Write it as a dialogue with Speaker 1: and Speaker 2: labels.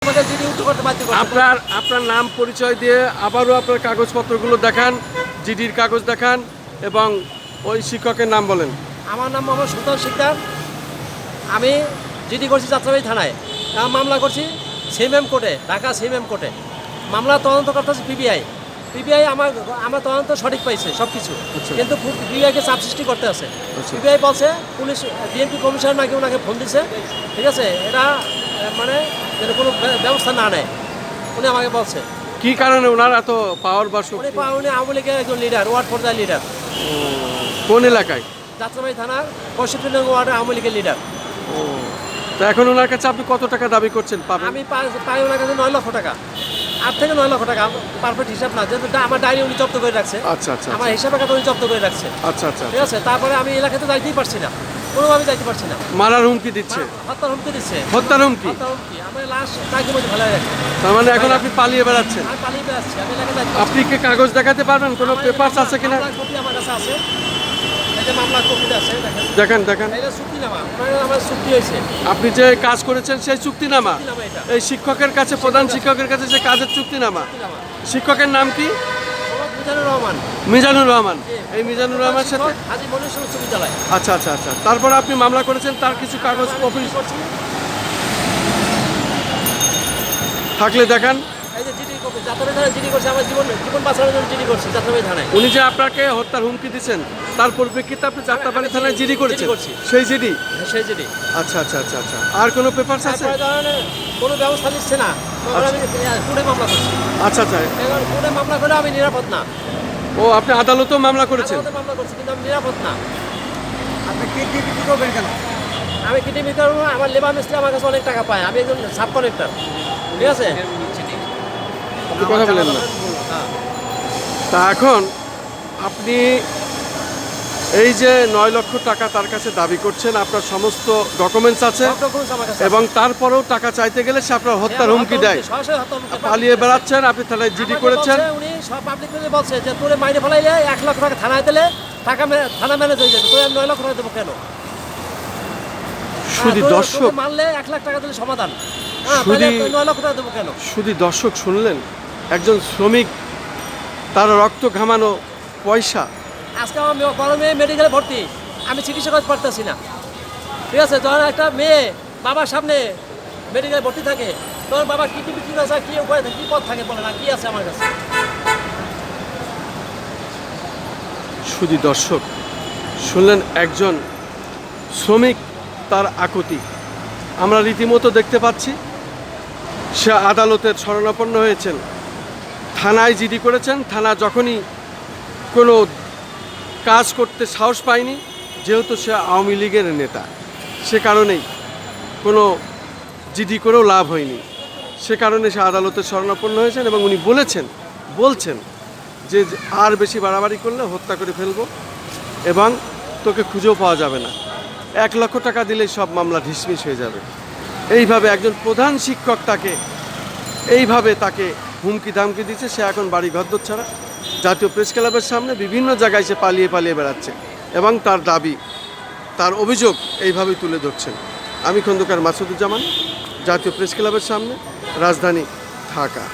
Speaker 1: আমাকে জিডি উঠতে করতে বাধ্য করছে।
Speaker 2: আপনার নাম পরিচয় দিয়ে আবারও আপনার কাগজপত্রগুলো দেখান, জিডির কাগজ দেখান এবং ওই শিক্ষকের নাম বলেন।
Speaker 1: আমার নাম মোহাম্মদ সুলতান শিকদার। আমি জিডি করছি যাত্রাবাড়ি থানায়। মামলা করছি সিএমএম কোর্টে, ঢাকা সিএমএম কোর্টে। মামলা তদন্ত করতেছে পিবিআই। পিবিআই আমার তদন্ত সঠিক পাইছে সব কিছু,
Speaker 2: আচ্ছা।
Speaker 1: কিন্তু পিবিআইকে চাপ সৃষ্টি করতে আছে।
Speaker 2: আচ্ছা।
Speaker 1: পিবিআই বলছে পুলিশ ডিএমপি কমিশনার নাকি ওনাকে ফোন দিছে, ঠিক আছে, এটা মানে যেন কোনো ব্যবস্থা না নেয় উনি আমাকে বলছে।
Speaker 2: কি কারণে ওনার এত পাওয়ার বা শক্তি?
Speaker 1: উনি আওয়ামী লীগের একজন লিডার, ওয়ার্ড পর্যায়ের লিডার।
Speaker 2: কোন এলাকায়?
Speaker 1: যাত্রাবাড়ি থানার 65 নং ওয়ার্ডের আওয়ামী লীগের লিডার।
Speaker 2: তো এখন ওনার কাছে আপনি কত টাকা দাবি করছেন পাবেন?
Speaker 1: আমি পাই ওনার কাছে 9 লক্ষ টাকা, 8 থেকে 9 লক্ষ টাকা, পারফেক্ট হিসাব না, যেহেতু আমার ডায়েরি উনি জব্দ করে রাখছে।
Speaker 2: আচ্ছা আচ্ছা
Speaker 1: আমার হিসাবের কথা উনি জব্দ করে রাখছে,
Speaker 2: আচ্ছা আচ্ছা।
Speaker 1: ঠিক আছে। তারপরে আমি এলাকাতে যাইতেই পারছি না, কোনোভাবে যাইতে পারছি না।
Speaker 2: মারার হুমকি দিচ্ছে?
Speaker 1: হত্যার হুমকি দিচ্ছে।
Speaker 2: হত্যার হুমকি?
Speaker 1: হত্যার হুমকি। আমার লাশ চাকরি মধ্যে ভালো রাখছে।
Speaker 2: তার মানে এখন আপনি পালিয়ে বেড়াচ্ছেন?
Speaker 1: আমি পালিয়ে বেড়াচ্ছি, আমি এলাকায় যাইতে পারছি
Speaker 2: আপনি কি কাগজ দেখাতে পারবেন? কোনো
Speaker 1: না।
Speaker 2: পেপারস আছে কিনা?
Speaker 1: মামলার কপি আমার কাছে আছে, এই যে মামলার কপিটা আছে, দেখেন।
Speaker 2: দেখান দেখান।
Speaker 1: এটা চুক্তিনামা, আমার চুক্তি হয়েছে।
Speaker 2: আপনি যে কাজ করেছেন সেই চুক্তিনামা?
Speaker 1: চুক্তিনামা এটা।
Speaker 2: এই শিক্ষকের কাছে, প্রধান শিক্ষকের কাছে যে কাজের চুক্তিনামা?
Speaker 1: চুক্তিনামা।
Speaker 2: শিক্ষকের নাম কি?
Speaker 1: মোহাম্মদ মিজানুর রহমান।
Speaker 2: মিজানুর রহমান। এই মিজানুর রহমানের সাথে?
Speaker 1: হাজী মনির উচ্চ বিদ্যালয়।
Speaker 2: আচ্ছা আচ্ছা আচ্ছা। তারপর আপনি মামলা করেছেন, তার কিছু কাগজ অফিস
Speaker 1: করছি।
Speaker 2: থাকলে দেখান।
Speaker 1: এই যে জিডি কপি, যাত্রাবাড়ি থানায় জিডি করছে, আমার জীবন বাঁচানোর জন্য জিডি করছি যাত্রাবাড়ি থানায়।
Speaker 2: উনি যে আপনাকে হত্যার হুমকি দিচ্ছেন তার পরিপ্রেক্ষিতে আপনি যাত্রাবাড়ি থানায় জিডি করেছেন?
Speaker 1: জিডি করছি।
Speaker 2: সেই জিডি?
Speaker 1: সেই জিডি।
Speaker 2: আচ্ছা আচ্ছা আচ্ছা আচ্ছা। আর কোনো পেপারস আছে?
Speaker 1: তারপরে ধরেন কোনো ব্যবস্থা নিচ্ছে না, তখন আমি কোর্টে মামলা করছি।
Speaker 2: আচ্ছা আচ্ছা।
Speaker 1: এখন কোর্টে মামলা করে আমি নিরাপদ না।
Speaker 2: ও, আপনি আদালতেও মামলা করেছেন?
Speaker 1: আদালতে মামলা করছি, কিন্তু আমি নিরাপদ না।
Speaker 3: আপনি কিডনি বিক্রি করবেন কেন?
Speaker 1: আমি কিডনি বিক্রি করবো, আমার লেবার মিস্ত্রি আমার কাছে অনেক টাকা পায়, আমি একজন সাব কালেক্টর, ঠিক আছে।
Speaker 2: আপনি কথা বলেন না।
Speaker 1: হ্যাঁ।
Speaker 2: তা এখন আপনি এই যে 9 লক্ষ টাকা তার কাছে দাবি করছেন, আপনার সমস্ত ডকুমেন্টস আছে
Speaker 1: সব documents আমার কাছে
Speaker 2: এবং
Speaker 1: আছে।
Speaker 2: তারপরেও টাকা চাইতে গেলে সে আপনার হত্যার হুমকি দেয়।
Speaker 1: সরাসরি হত্যা হুমকি।
Speaker 2: পালিয়ে বেড়াচ্ছেন, আপনি তাহলে জিডি
Speaker 1: আমাকে
Speaker 2: করেছেন।
Speaker 1: বলছে, উনি সব পাবলিক প্লেসে বলছে যে তোরে মাইরে ফেলাইলে 1 লাখ টাকা থানায় দিলে থানা ম্যানেজ হয়ে যাবে, তোর 9 লক্ষ টাকা দেবো কেন?
Speaker 2: শুধু
Speaker 1: তোরে
Speaker 2: দর্শক,
Speaker 1: মারলে 1 লাখ টাকা দিলে সমাধান, হ্যাঁ,
Speaker 2: শুধু-
Speaker 1: তাহলে 9 লক্ষ টাকা দেবো কেন?
Speaker 2: শুধু দর্শক শুনলেন, একজন শ্রমিক, তার রক্ত ঘামানো পয়সা।
Speaker 1: আজকে আমার বড় মেয়ে মেডিকেলে ভর্তি, আমি চিকিৎসা করতে পারতেছি না, ঠিক আছে। ধর একটা মেয়ে বাবার সামনে মেডিকেলে ভর্তি থাকে, তোর বাবা কি বিক্রি আছে, কি উপায় থাকে, কি পথ থাকে বলে না, কি আছে আমার কাছে?
Speaker 2: শুধু দর্শক শুনলেন একজন শ্রমিক, তার আকুতি আমরা রীতিমতো দেখতে পাচ্ছি। সে আদালতের শরণাপন্ন হয়েছেন, থানায় জিডি করেছেন। থানা যখনই কোনো কাজ করতে সাহস পায়নি, যেহেতু সে আওয়ামী লীগের নেতা, সে কারণেই কোনো জিডি করেও লাভ হয়নি। সে কারণে সে আদালতের শরণাপন্ন হয়েছেন এবং উনি বলছেন যে আর বেশি বাড়াবাড়ি করলে হত্যা করে ফেলবো এবং তোকে খুঁজেও পাওয়া যাবে না। 1 লক্ষ টাকা দিলেই সব মামলা ঢিসমিস হয়ে যাবে। এইভাবে একজন প্রধান শিক্ষক এইভাবে তাকে হুমকি ধামকি দিচ্ছে। সে এখন বাড়ি ঘরদোর ছাড়া, জাতীয় প্রেস ক্লাবের সামনে বিভিন্ন জায়গায় সে পালিয়ে বেড়াচ্ছে এবং তার দাবি, তার অভিযোগ এইভাবেই তুলে ধরছেন। আমি খন্দকার মাসুদুজ্জামান, জাতীয় প্রেস ক্লাবের সামনে, রাজধানী ঢাকা।